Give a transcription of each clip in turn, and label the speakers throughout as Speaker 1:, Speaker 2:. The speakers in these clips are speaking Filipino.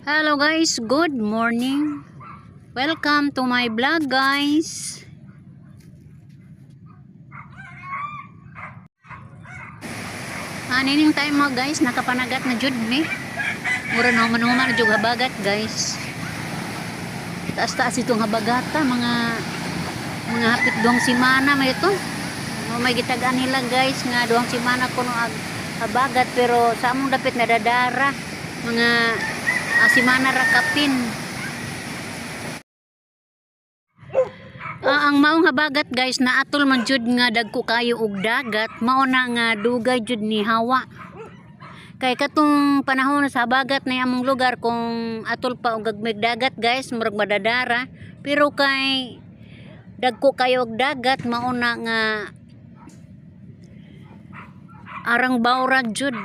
Speaker 1: Hello guys, good morning. Welcome to my vlog guys. Nining time mo guys, nakapanagat na jud mi. Mura na human jud habagat guys. Taas-taas itong habagata, mga hapit duang simana may ito. May gitagaan nila guys nga duang simana kuno habagat pero sa among dapit nadadara mga simana rakapin. Ang maong habagat guys na atol man jud nga dagko kayo og dagat mao na nga dugay jud ni hawa. Kay katong panahon sa habagat na among lugar kung atol pa og gagmig dagat guys murag madadara pero kay dagko kayo og dagat mao na nga arang bawrag jud.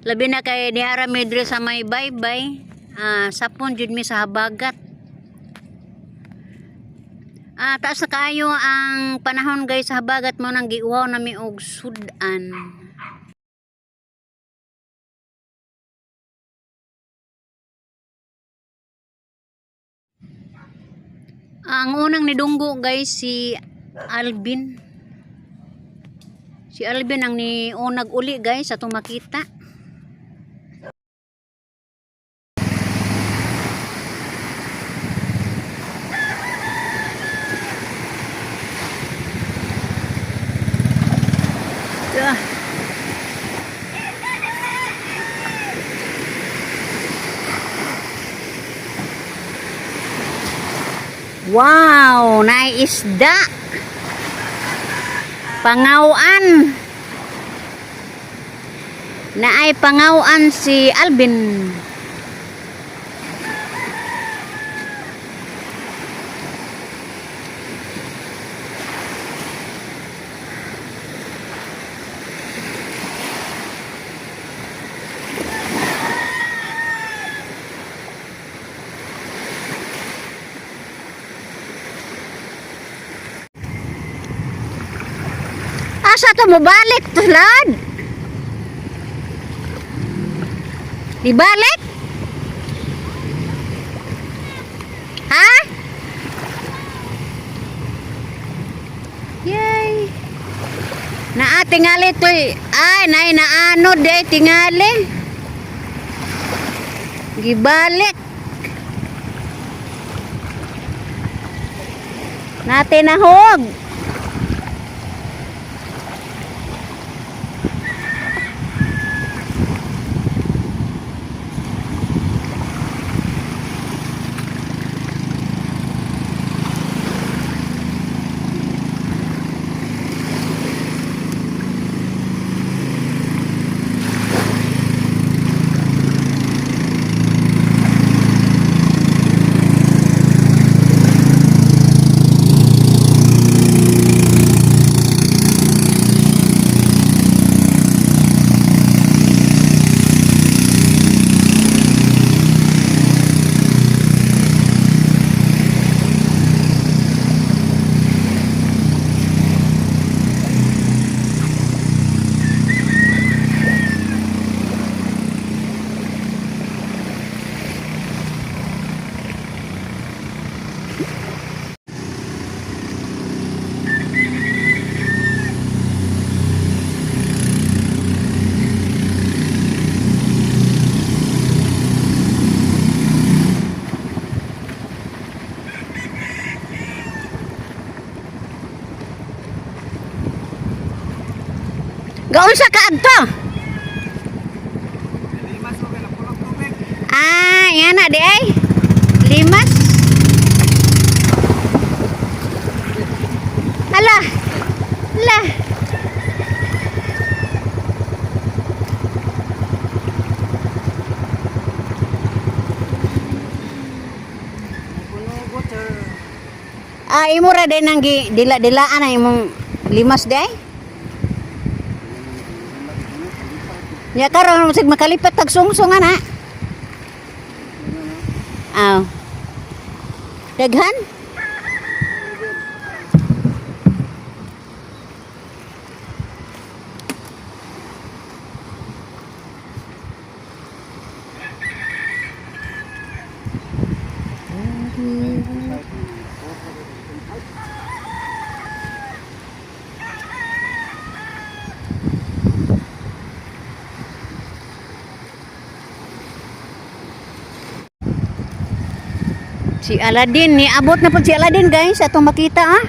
Speaker 1: Labi na kay diara mi diri sa may baybay, sapon jud mi sa habagat. Taas na kayo ang panahon guys sa habagat mo nang giuwaw na mi og sudan. Ang unang nidunggo guys si Alvin. Si Alvin ang ni unag uli guys atong makita. Wow, naisda. Pangawan. Naay pangawan si Alvin. Asa to mo balik to lad? Ibalik? Ha? Yay. Naa tingali to. Ay, nay naano de tingali. Gibalik. Natin nahog. Gaon sa kaadto? Yan na di ay. Limas. Hala. Hala. Imo ra din nang dila-dilaan ang imong limas di ay? Ya karon sig makalipat tag sungsungan ha. Aw. Daghan? Hmm. Si Aladdin, ni abot na po si Aladdin guys, atong makita ah.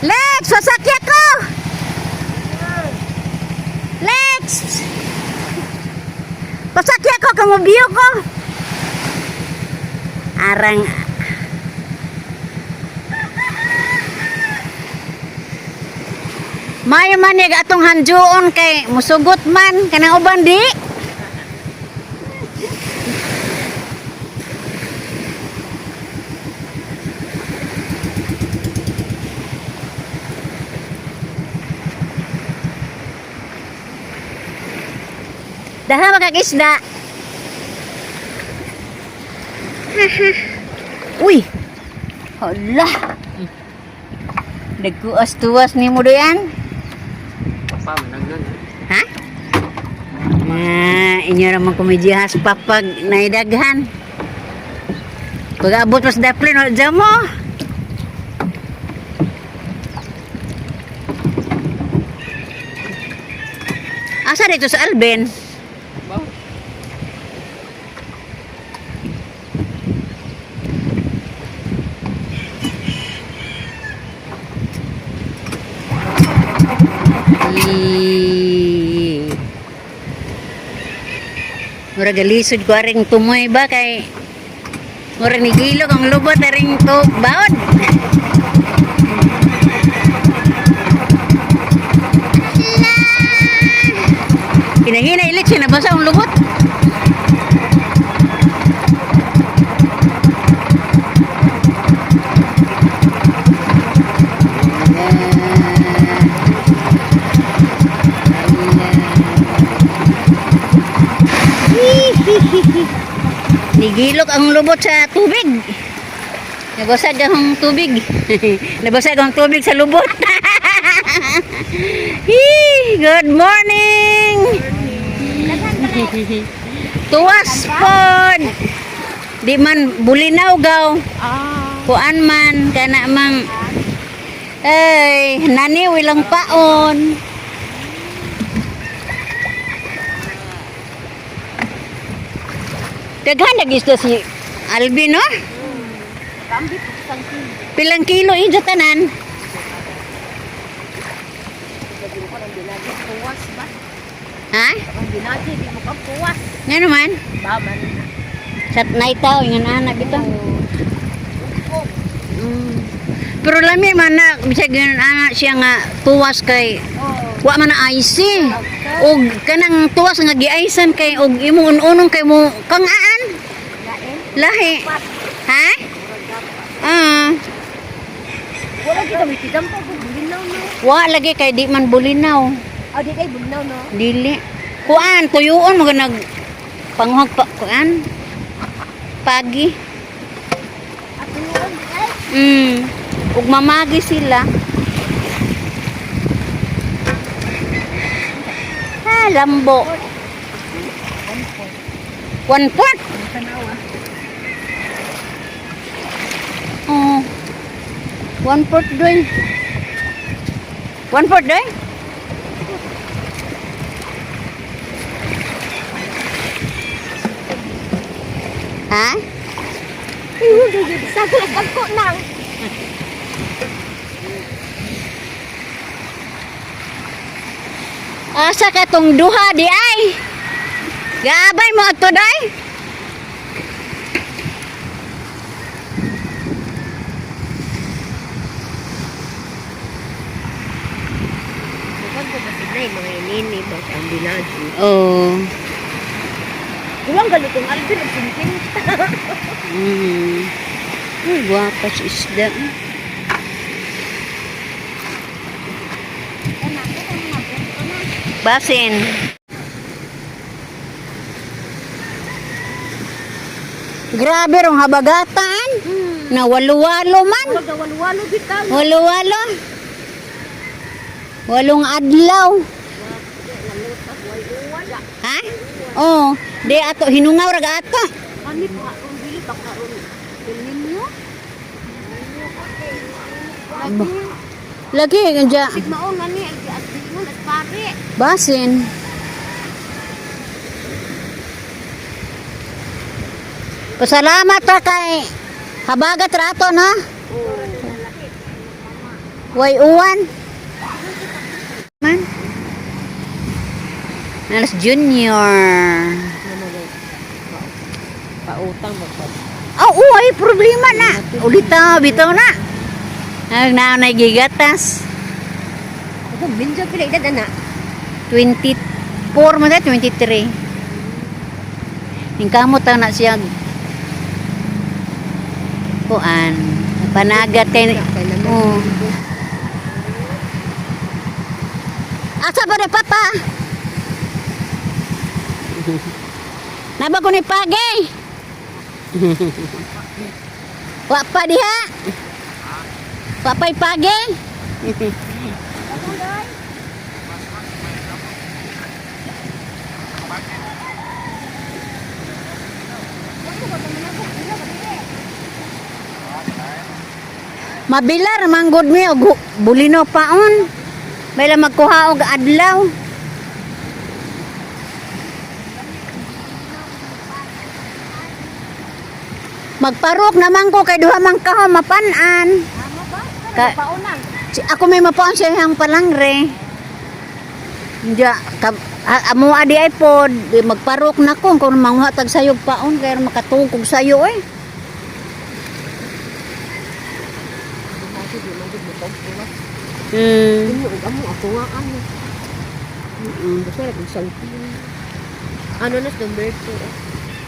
Speaker 1: Lex, sasakyan ko! Lex! Pasakyan ko, kamubiyo ko! Arang... Mayo man yung atong hanjuon kay musugot man, kanang uban di? Daha makakisda. Uy. Hala. Nagkuas-tuwas ni mo doyan.
Speaker 2: Papa, menanggan.
Speaker 1: Ha? Inyo ramang kumidyahas papag naidaghan. Pag abot mas daplin, wala dyan mo. Asa dito sa Alben? Mura galisod ko aring tumoy ba kay mura ni gilog ang lubot aring to baod. Hinahina ilit siya nabasa ang lubot. Nigilok ang lubot sa tubig. Nabasag ang tubig. Nabasag ang tubig sa lubot. Good morning. Tuwas pod. Di man bulinaw gaw. Kuan man kana mang nani wilang paon. Daghan na gisto si Alvin, no? Pilang kilo ito tanan? Ha? Nga naman? Sa naitaw, yung anak ito. Pero lami man na, bisag yun anak siya nga tuwas kay wa man na icy. Og kanang tuwas nga giaisan kay og imo unong kay mo kangaan. Lahi. Ha?
Speaker 3: Wala kita may tidam pa bulinaw no.
Speaker 1: Wa lagi kay di man bulinaw.
Speaker 3: Di kay bulinaw no.
Speaker 1: Dili. Kuan tuyuon mo nag panguhag pa kuan. Pagi.
Speaker 3: At
Speaker 1: Ug mamagi sila. Lambo. 1/4. Oh. 1/4 doy. 1/4 doy? Ha?
Speaker 3: Saglit ako nang.
Speaker 1: Asa ka tong duha di ay? Gaabay mo ato day?
Speaker 3: Huwag ko kasi na mga inini, mga ambulance.
Speaker 1: Oh.
Speaker 3: Gulang galutong Alvin, nagsimkin.
Speaker 1: Uy, guwapa si isda. Basin. Grabe rong habagatan. Na walo-walo man.
Speaker 3: Huwag na walo-walo bitan.
Speaker 1: Walo-walo. Walong adlaw. Ha? Oh, di ato hinungaw ra ato.
Speaker 3: Ani pa, kung dili baka ron. Pilin niyo?
Speaker 1: Lagi kanja
Speaker 3: Sigmaon nga ni, ay asbingan at pare.
Speaker 1: basin. Pasalamat ta kay habagat rato na. Way uwan. Man. Alas Junior.
Speaker 3: Pautang mo pa.
Speaker 1: Oh, ay problema na. Ulita bitaw na. Ang naanay gigatas.
Speaker 3: Ako, minsan pila edad na.
Speaker 1: 24 mo na 23. Ning kamot na siya. Kuan. Panagat kay oh. Asa ba ni papa? Naba ko ni pagay. Wa pa diha. Papay pagay. Mabilar manggod mi og bulino paon. Bayla magkuha og adlaw. Magparok naman ko kay duha man kaho mapan-an. Ka,
Speaker 3: Paunang.
Speaker 1: ako may mapaon sa iyang palangre. Diya, amo adi ay pod, magparok na ko kung manguha tag sayog paon kaya makatungkog sayo eh.
Speaker 3: Imo og amo ako nga ano. Basta nag salty. Ano na sa Humberto?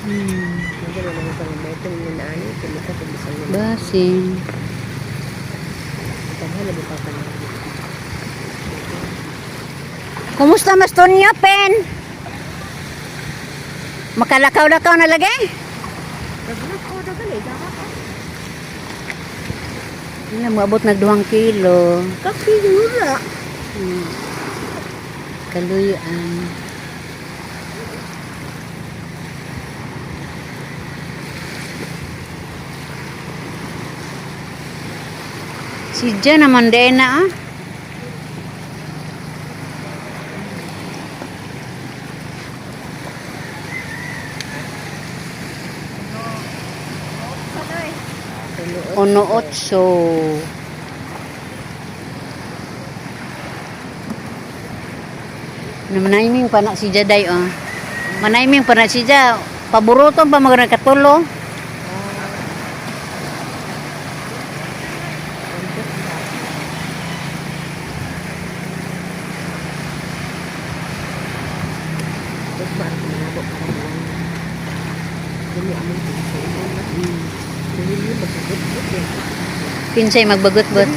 Speaker 3: Hindi na lang sa Humberto ni nani, kumita sa bisang nila.
Speaker 1: Basin.
Speaker 3: Tahan na pa pa.
Speaker 1: Kumusta mas Tonya, Pen? Makalakaw-lakaw na lagi?
Speaker 3: Dagan ko dagan eh, dagan ko.
Speaker 1: Wala, maabot na 2 kilo.
Speaker 3: Kapi yura.
Speaker 1: Kaluyan. Si Jan naman din na ah. Ono 8. Manaiming pa na si Jaday oh. Manaiming pa na si Jad. Paboruton pa magana katulo. Pinsay magbagot-bot.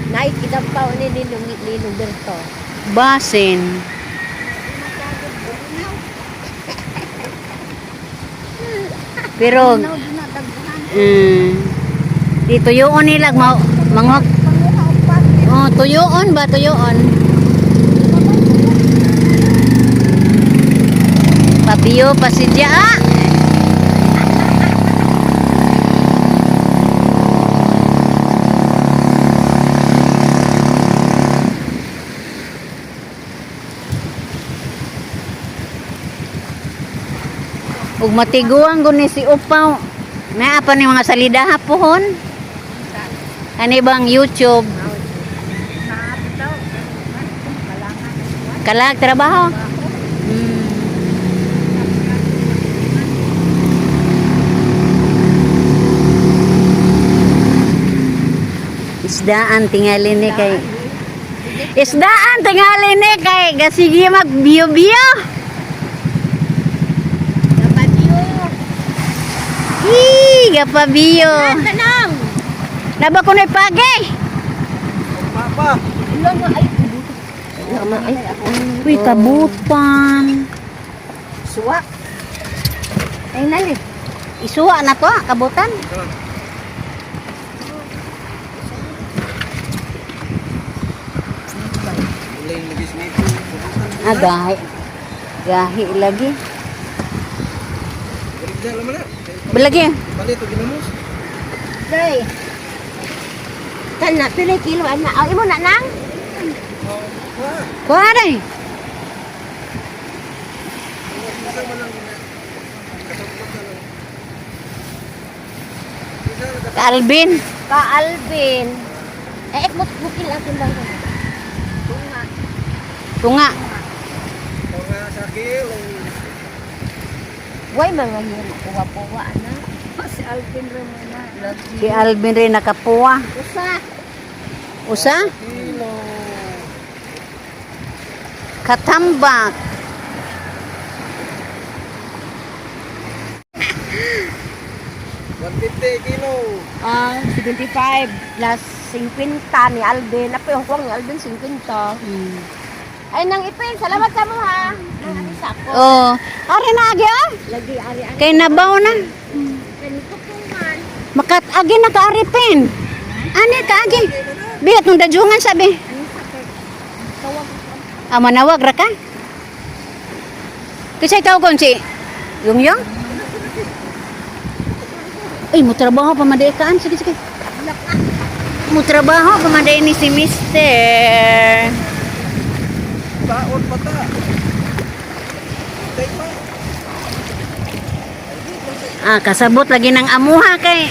Speaker 3: Nay ay kidampaw ni Ninong Berto.
Speaker 1: Basin. Pero dito yun nila mga oh, tuyoon ba tuyoon? Pabiyo pasidya ah. Ug matiguang guni si Upaw. Naa pa ni mga salida hapon. Ani bang YouTube? Kalag trabaho. Isdaan tingali ni kay Isdaan tingali ni kay gasige mag biyo-biyo. Gapabiyo.
Speaker 3: Tanang.
Speaker 1: Naba ko na ipagay.
Speaker 2: Papa.
Speaker 1: Uy, kabutan.
Speaker 3: Suwa. Ay nali.
Speaker 1: Isuwa na to, kabutan. Ah, gahi. Gahi lagi. Belagi.
Speaker 2: Balik to ginamos.
Speaker 3: Day. Kan na pila kilo ana. Aw imo na nang.
Speaker 1: Kuha na eh. Alvin.
Speaker 3: Ka Alvin. Mut bukil akin bang. Tunga.
Speaker 1: Tunga.
Speaker 2: Mga sakil.
Speaker 3: Way mga yun. Puwa-puwa na. Si Alvin rin muna.
Speaker 1: Si Alvin rin nakapuwa.
Speaker 3: Usa.
Speaker 1: Usa?
Speaker 2: Kilo.
Speaker 1: Katambak.
Speaker 2: kilo.
Speaker 3: 75 plus 50 ni Alvin. Apa yung kuwang ni Alvin 50. Ay nang ipin, salamat sa mo ha. Nang anisa ko.
Speaker 1: Oh, ari na agi ah.
Speaker 3: Lagi ari ang
Speaker 1: Kay nabaw na.
Speaker 3: ganito kuman.
Speaker 1: Makat agi na kaaripin. Ani ka agi. Bigat nung dajungan sabi.
Speaker 3: Tawag
Speaker 1: Manawag ra ka. Kisay tawgon si Yung. Ay, mo trabaho pa madaykaan. Sige, sige. Mo trabaho pa maday ni si Mister.
Speaker 2: Taon pa ta. Tay pa.
Speaker 1: Kasabot lagi ng amuha kay.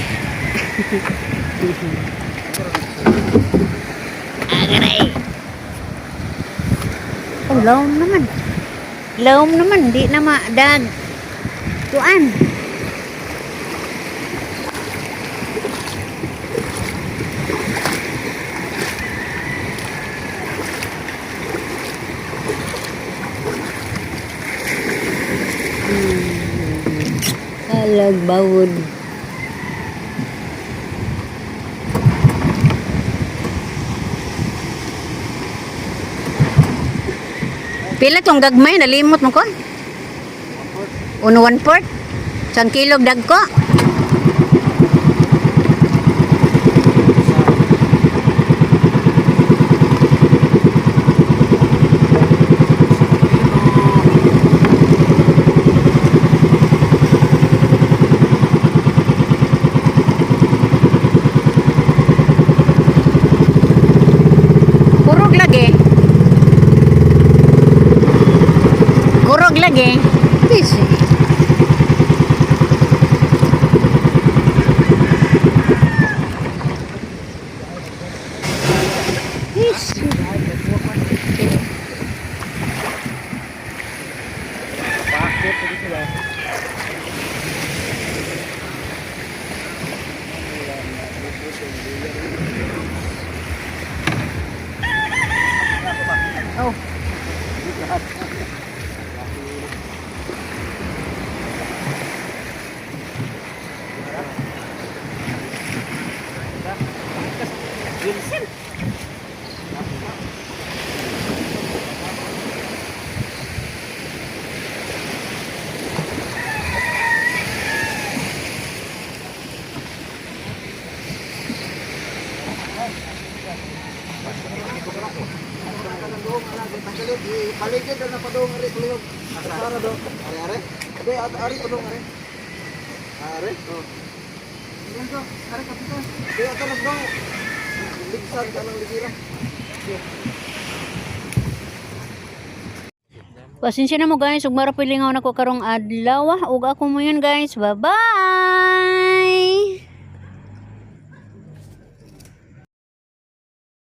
Speaker 1: Agaray. Oh, laom naman. Laom naman, di na madag. Tuan. Kalag bawod. Pila tong gagmay nalimot mo ko? 1/4? 1 kilo dag ko? Kurog lagi. Kurog lagi. Please. Oh.
Speaker 2: paligid na padong ari kulog. Para do. Ari. Abi ari padong ari. Ari. Oh. Yan to, ari kapitan. Di ato nagdong. Ligsan ka ng ligira.
Speaker 1: Pasensya na mo guys, ug mara pilingaw nako karong adlaw. Ug ako mo yun guys. Bye-bye.